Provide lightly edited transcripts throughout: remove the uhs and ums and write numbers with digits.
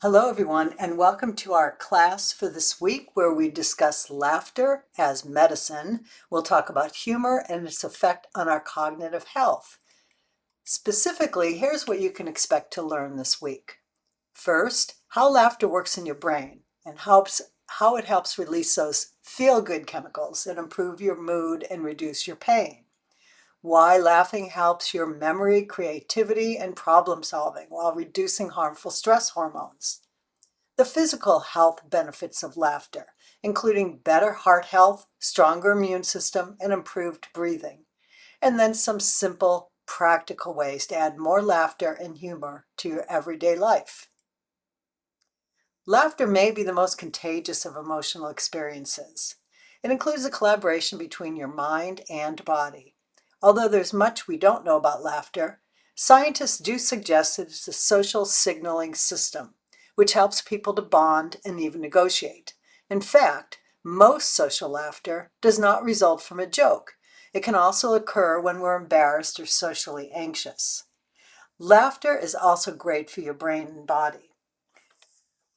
Hello, everyone, and welcome to our class for this week where we discuss laughter as medicine. We'll talk about humor and its effect on our cognitive health. Specifically, here's what you can expect to learn this week. First, how laughter works in your brain and how it helps release those feel-good chemicals that improve your mood and reduce your pain. Why laughing helps your memory, creativity, and problem solving while reducing harmful stress hormones. The physical health benefits of laughter, including better heart health, stronger immune system, and improved breathing. And then some simple, practical ways to add more laughter and humor to your everyday life. Laughter may be the most contagious of emotional experiences. It includes a collaboration between your mind and body. Although there's much we don't know about laughter, scientists do suggest that it's a social signaling system, which helps people to bond and even negotiate. In fact, most social laughter does not result from a joke. It can also occur when we're embarrassed or socially anxious. Laughter is also great for your brain and body.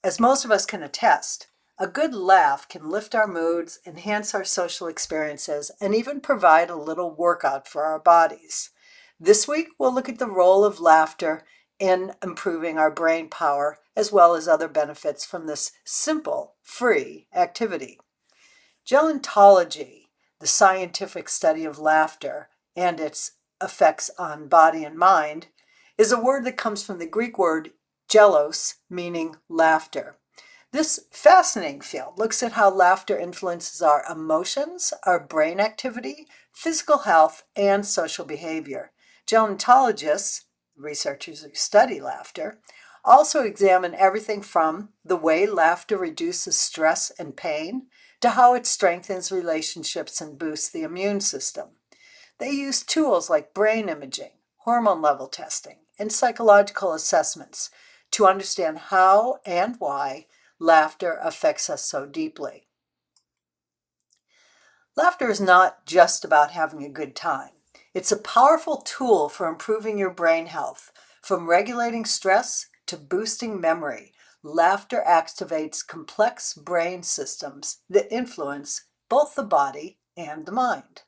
As most of us can attest, a good laugh can lift our moods, enhance our social experiences, and even provide a little workout for our bodies. This week, we'll look at the role of laughter in improving our brain power, as well as other benefits from this simple, free activity. Gerontology, the scientific study of laughter and its effects on body and mind, is a word that comes from the Greek word gelos, meaning laughter. This fascinating field looks at how laughter influences our emotions, our brain activity, physical health, and social behavior. Gerontologists, researchers who study laughter, also examine everything from the way laughter reduces stress and pain to how it strengthens relationships and boosts the immune system. They use tools like brain imaging, hormone level testing, and psychological assessments to understand how and why laughter affects us so deeply. Laughter is not just about having a good time. It's a powerful tool for improving your brain health, from regulating stress to boosting memory. Laughter activates complex brain systems that influence both the body and the mind.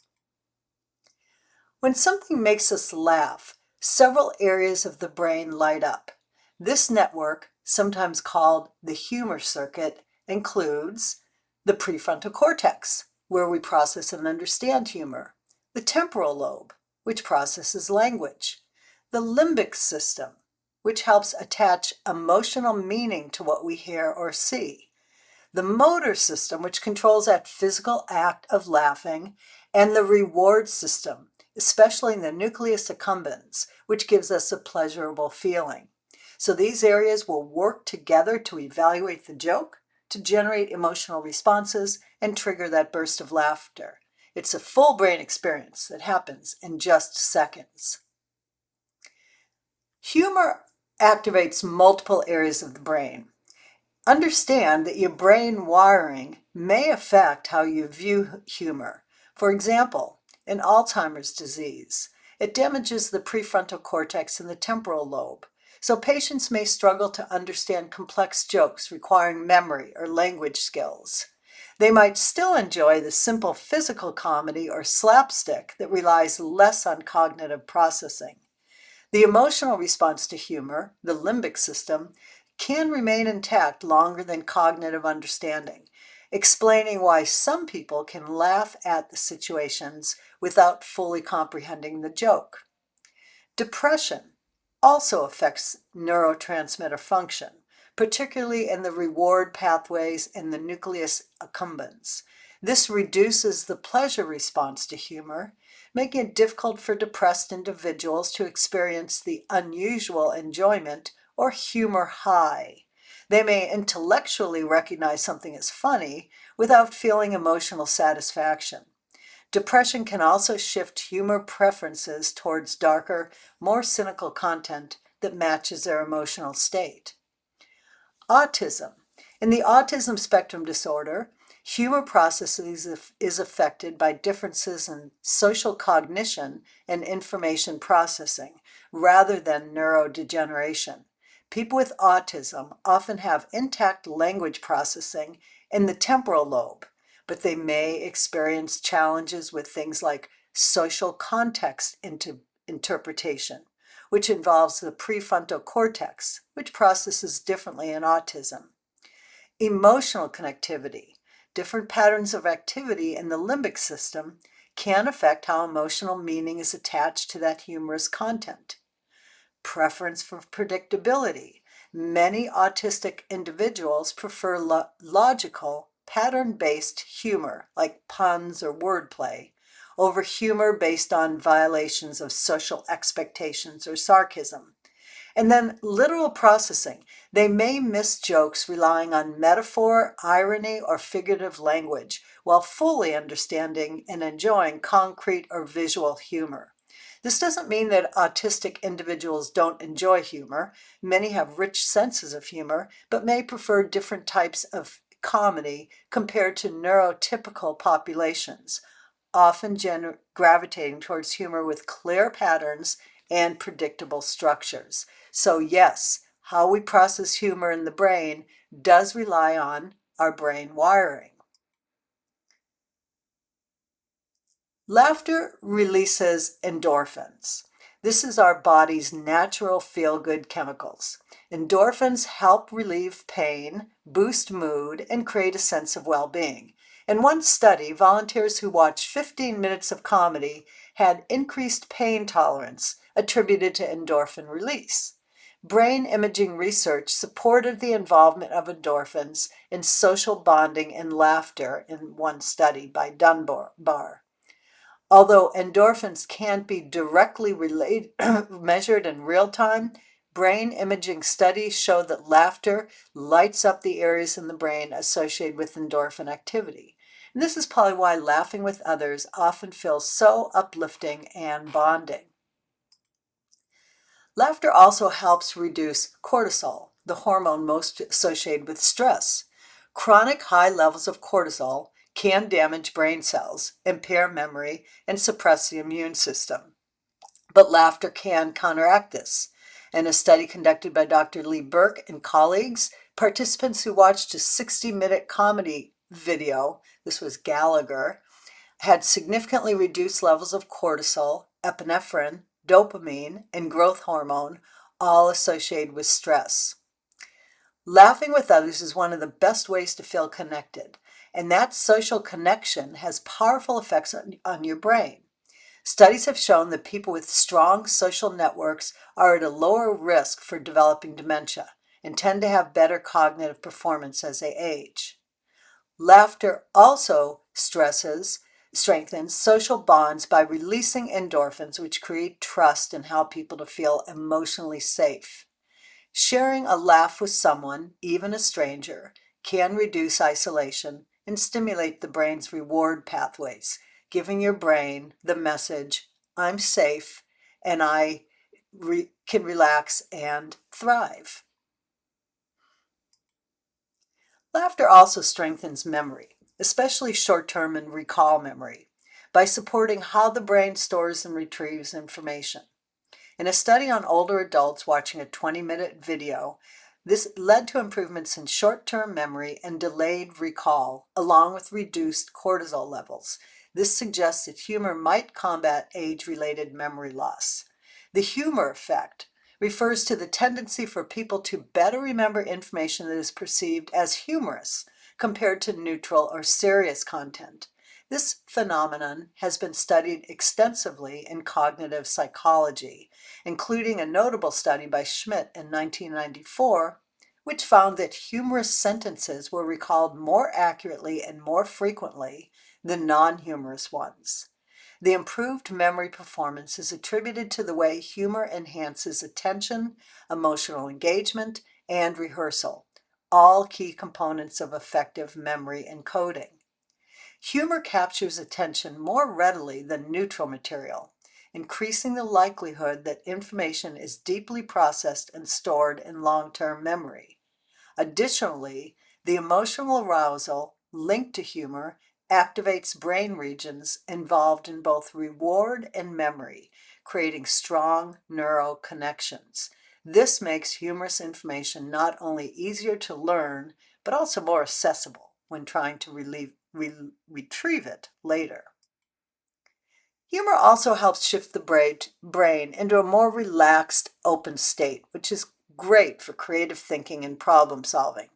When something makes us laugh, several areas of the brain light up. This network, sometimes called the humor circuit, includes the prefrontal cortex, where we process and understand humor, the temporal lobe, which processes language, the limbic system, which helps attach emotional meaning to what we hear or see, the motor system, which controls that physical act of laughing, and the reward system, especially in the nucleus accumbens, which gives us a pleasurable feeling. So these areas will work together to evaluate the joke, to generate emotional responses, and trigger that burst of laughter. It's a full brain experience that happens in just seconds. Humor activates multiple areas of the brain. Understand that your brain wiring may affect how you view humor. For example, in Alzheimer's disease, it damages the prefrontal cortex and the temporal lobe, so patients may struggle to understand complex jokes requiring memory or language skills. They might still enjoy the simple physical comedy or slapstick that relies less on cognitive processing. The emotional response to humor, the limbic system, can remain intact longer than cognitive understanding, explaining why some people can laugh at the situations without fully comprehending the joke. Depression also affects neurotransmitter function, particularly in the reward pathways in the nucleus accumbens. This reduces the pleasure response to humor, making it difficult for depressed individuals to experience the unusual enjoyment or humor high. They may intellectually recognize something as funny without feeling emotional satisfaction. Depression can also shift humor preferences towards darker, more cynical content that matches their emotional state. Autism. In the autism spectrum disorder, humor processes is affected by differences in social cognition and information processing rather than neurodegeneration. People with autism often have intact language processing in the temporal lobe, but they may experience challenges with things like social context interpretation, which involves the prefrontal cortex, which processes differently in autism. Emotional connectivity. Different patterns of activity in the limbic system can affect how emotional meaning is attached to that humorous content. Preference for predictability. Many autistic individuals prefer logical, pattern-based humor, like puns or wordplay, over humor based on violations of social expectations or sarcasm. And then literal processing. They may miss jokes relying on metaphor, irony, or figurative language while fully understanding and enjoying concrete or visual humor. This doesn't mean that autistic individuals don't enjoy humor. Many have rich senses of humor, but may prefer different types of comedy compared to neurotypical populations, often gravitating towards humor with clear patterns and predictable structures. So yes, how we process humor in the brain does rely on our brain wiring. Laughter releases endorphins. This is our body's natural feel-good chemicals. Endorphins help relieve pain, boost mood, and create a sense of well-being. In one study, volunteers who watched 15 minutes of comedy had increased pain tolerance attributed to endorphin release. Brain imaging research supported the involvement of endorphins in social bonding and laughter in one study by Dunbar. Although endorphins can't be directly measured in real time, brain imaging studies show that laughter lights up the areas in the brain associated with endorphin activity. And this is probably why laughing with others often feels so uplifting and bonding. Laughter also helps reduce cortisol, the hormone most associated with stress. Chronic high levels of cortisol can damage brain cells, impair memory, and suppress the immune system. But laughter can counteract this. In a study conducted by Dr. Lee Burke and colleagues, participants who watched a 60-minute comedy video, this was Gallagher, had significantly reduced levels of cortisol, epinephrine, dopamine, and growth hormone, all associated with stress. Laughing with others is one of the best ways to feel connected, and that social connection has powerful effects on your brain. Studies have shown that people with strong social networks are at a lower risk for developing dementia and tend to have better cognitive performance as they age. Laughter also strengthens social bonds by releasing endorphins, which create trust and help people to feel emotionally safe. Sharing a laugh with someone, even a stranger, can reduce isolation and stimulate the brain's reward pathways, giving your brain the message, I'm safe and I can relax and thrive. Laughter also strengthens memory, especially short-term and recall memory, by supporting how the brain stores and retrieves information. In a study on older adults watching a 20-minute video, this led to improvements in short-term memory and delayed recall, along with reduced cortisol levels. This suggests that humor might combat age-related memory loss. The humor effect refers to the tendency for people to better remember information that is perceived as humorous compared to neutral or serious content. This phenomenon has been studied extensively in cognitive psychology, including a notable study by Schmidt in 1994, which found that humorous sentences were recalled more accurately and more frequently than non-humorous ones. The improved memory performance is attributed to the way humor enhances attention, emotional engagement, and rehearsal, all key components of effective memory encoding. Humor captures attention more readily than neutral material, increasing the likelihood that information is deeply processed and stored in long-term memory. Additionally, the emotional arousal linked to humor activates brain regions involved in both reward and memory, creating strong neural connections. This makes humorous information not only easier to learn, but also more accessible when trying to retrieve it later. Humor also helps shift the brain into a more relaxed, open state, which is great for creative thinking and problem solving.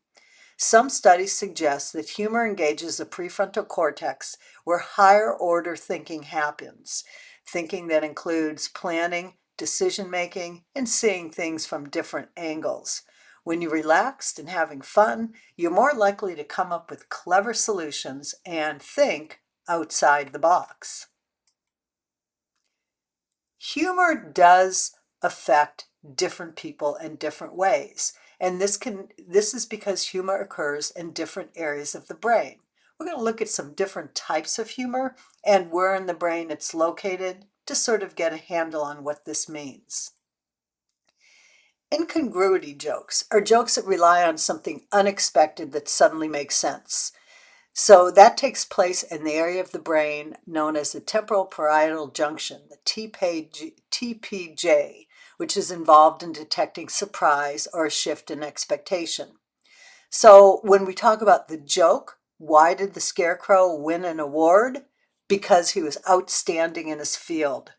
Some studies suggest that humor engages the prefrontal cortex where higher order thinking happens, thinking that includes planning, decision making, and seeing things from different angles. When you're relaxed and having fun, you're more likely to come up with clever solutions and think outside the box. Humor does affect different people in different ways. And this is because humor occurs in different areas of the brain. We're going to look at some different types of humor and where in the brain it's located to sort of get a handle on what this means. Incongruity jokes are jokes that rely on something unexpected that suddenly makes sense. So that takes place in the area of the brain known as the temporal parietal junction, the TPJ, which is involved in detecting surprise or a shift in expectation. So when we talk about the joke, why did the scarecrow win an award? Because he was outstanding in his field.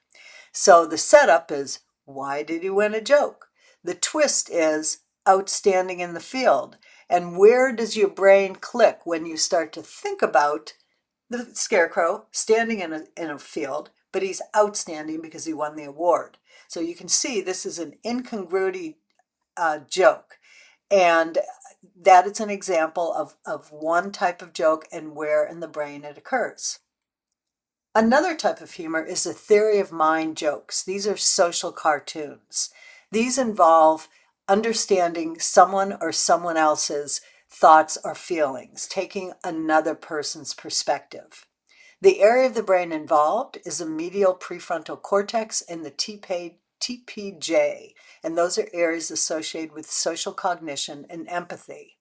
So the setup is, why did he win a joke? The twist is outstanding in the field. And where does your brain click when you start to think about the scarecrow standing in a field, but he's outstanding because he won the award? So you can see this is an incongruity joke. And that is an example of one type of joke and where in the brain it occurs. Another type of humor is the theory of mind jokes. These are social cartoons. These involve understanding someone or someone else's thoughts or feelings, taking another person's perspective. The area of the brain involved is the medial prefrontal cortex and the TPJ, and those are areas associated with social cognition and empathy.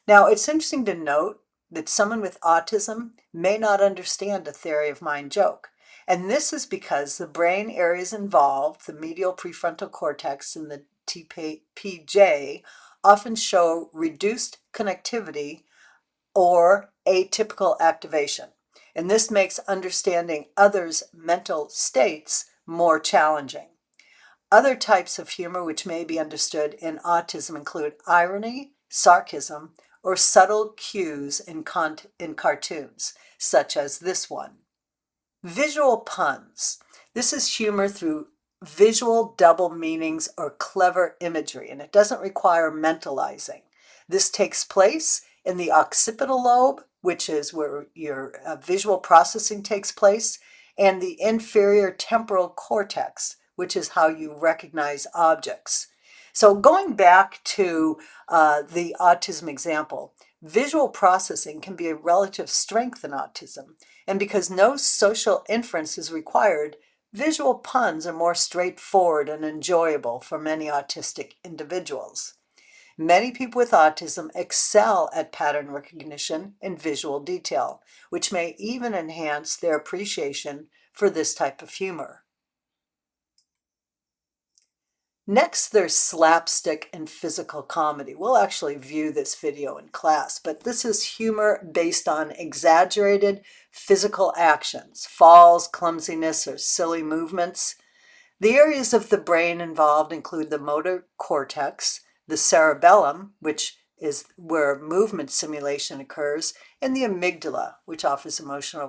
Now, it's interesting to note that someone with autism may not understand a theory of mind joke. And this is because the brain areas involved, the medial prefrontal cortex and the TPJ, often show reduced connectivity or atypical activation. And this makes understanding others' mental states more challenging. Other types of humor which may be understood in autism include irony, sarcasm, or subtle cues in cartoons, such as this one. Visual puns. This is humor through visual double meanings or clever imagery, and it doesn't require mentalizing. This takes place in the occipital lobe, which is where your visual processing takes place, and the inferior temporal cortex, which is how you recognize objects. So going back to the autism example, visual processing can be a relative strength in autism. And because no social inference is required, visual puns are more straightforward and enjoyable for many autistic individuals. Many people with autism excel at pattern recognition and visual detail, which may even enhance their appreciation for this type of humor. Next, there's slapstick and physical comedy. We'll actually view this video in class, but this is humor based on exaggerated physical actions, falls, clumsiness, or silly movements. The areas of the brain involved include the motor cortex, the cerebellum, which is where movement simulation occurs, and the amygdala, which offers emotional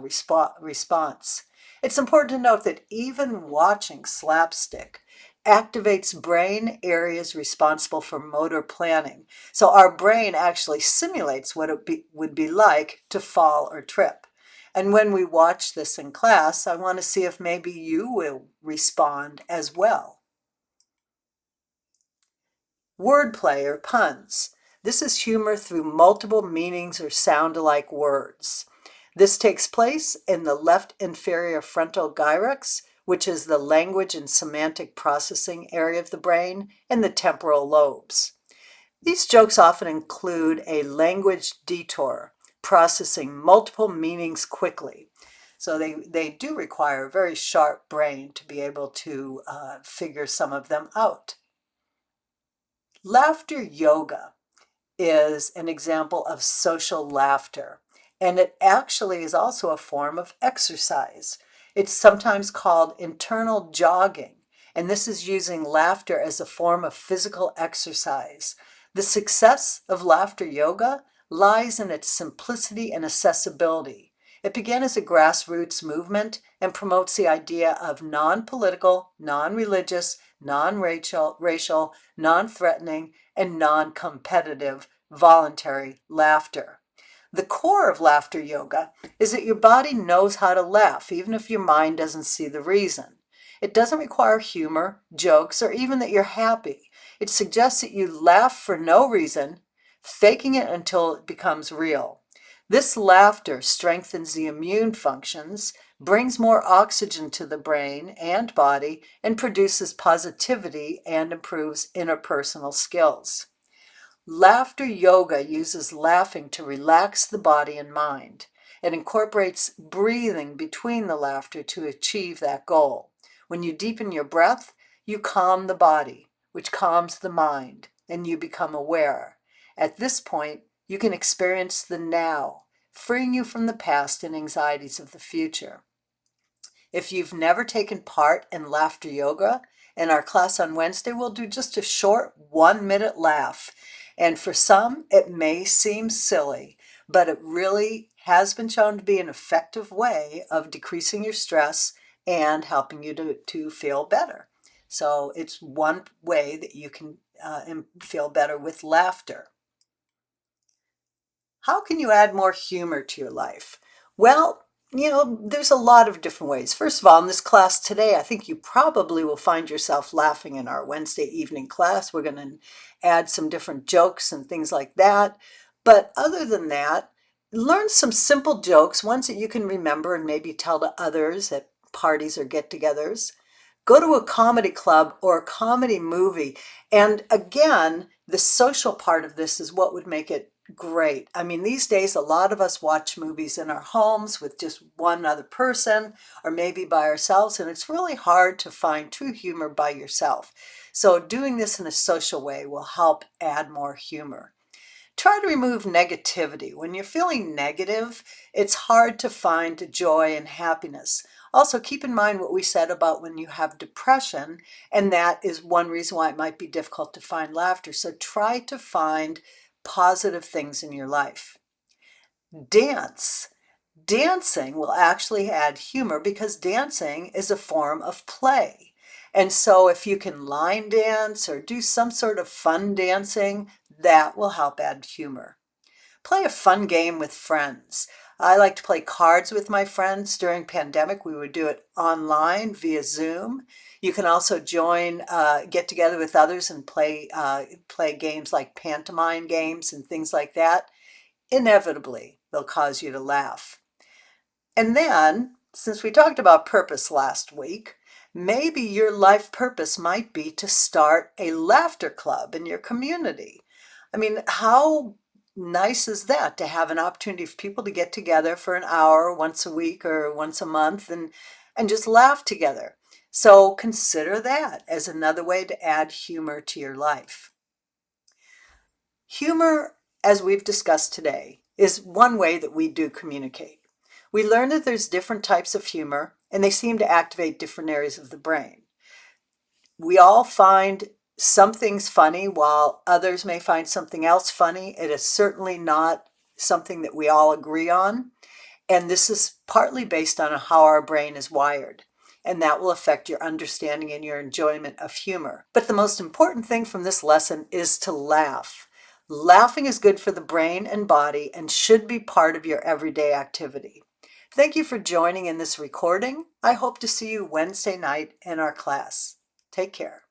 response. It's important to note that even watching slapstick activates brain areas responsible for motor planning. So our brain actually simulates what it would be like to fall or trip. And when we watch this in class, I want to see if maybe you will respond as well. Wordplay or puns. This is humor through multiple meanings or sound-alike words. This takes place in the left inferior frontal gyrus, which is the language and semantic processing area of the brain, and the temporal lobes. These jokes often include a language detour, processing multiple meanings quickly. So they do require a very sharp brain to be able to figure some of them out. Laughter yoga is an example of social laughter, and it actually is also a form of exercise. It's sometimes called internal jogging, and this is using laughter as a form of physical exercise. The success of laughter yoga lies in its simplicity and accessibility. It began as a grassroots movement and promotes the idea of non-political, non-religious, non-racial, non-threatening, and non-competitive voluntary laughter. The core of laughter yoga is that your body knows how to laugh, even if your mind doesn't see the reason. It doesn't require humor, jokes, or even that you're happy. It suggests that you laugh for no reason, faking it until it becomes real. This laughter strengthens the immune functions, brings more oxygen to the brain and body, and produces positivity and improves interpersonal skills. Laughter yoga uses laughing to relax the body and mind. It incorporates breathing between the laughter to achieve that goal. When you deepen your breath, you calm the body, which calms the mind, and you become aware. At this point, you can experience the now, freeing you from the past and anxieties of the future. If you've never taken part in laughter yoga, in our class on Wednesday, we'll do just a short 1-minute laugh. And for some, it may seem silly, but it really has been shown to be an effective way of decreasing your stress and helping you to feel better. So it's one way that you can feel better with laughter. How can you add more humor to your life? Well, there's a lot of different ways. First of all, in this class today, I think you probably will find yourself laughing in our Wednesday evening class. We're going to add some different jokes and things like that. But other than that, learn some simple jokes, ones that you can remember and maybe tell to others at parties or get-togethers. Go to a comedy club or a comedy movie. And again, the social part of this is what would make it great. I mean, these days, a lot of us watch movies in our homes with just one other person or maybe by ourselves, and it's really hard to find true humor by yourself. So doing this in a social way will help add more humor. Try to remove negativity. When you're feeling negative, it's hard to find joy and happiness. Also, keep in mind what we said about when you have depression, and that is one reason why it might be difficult to find laughter. So try to find positive things in your life. Dance. Dancing will actually add humor because dancing is a form of play. And so if you can line dance or do some sort of fun dancing, that will help add humor. Play a fun game with friends. I like to play cards with my friends. During pandemic, we would do it online via Zoom. You can also get together with others and play games like pantomime games and things like that. Inevitably, they'll cause you to laugh. And then, since we talked about purpose last week, maybe your life purpose might be to start a laughter club in your community. I mean, how nice is that to have an opportunity for people to get together for an hour once a week or once a month and just laugh together? So consider that as another way to add humor to your life. Humor, as we've discussed today, is one way that we do communicate. We learned that there's different types of humor, and they seem to activate different areas of the brain. We all find some things funny, while others may find something else funny. It is certainly not something that we all agree on, and this is partly based on how our brain is wired, and that will affect your understanding and your enjoyment of humor. But the most important thing from this lesson is to laugh. Laughing is good for the brain and body and should be part of your everyday activity. Thank you for joining in this recording. I hope to see you Wednesday night in our class. Take care.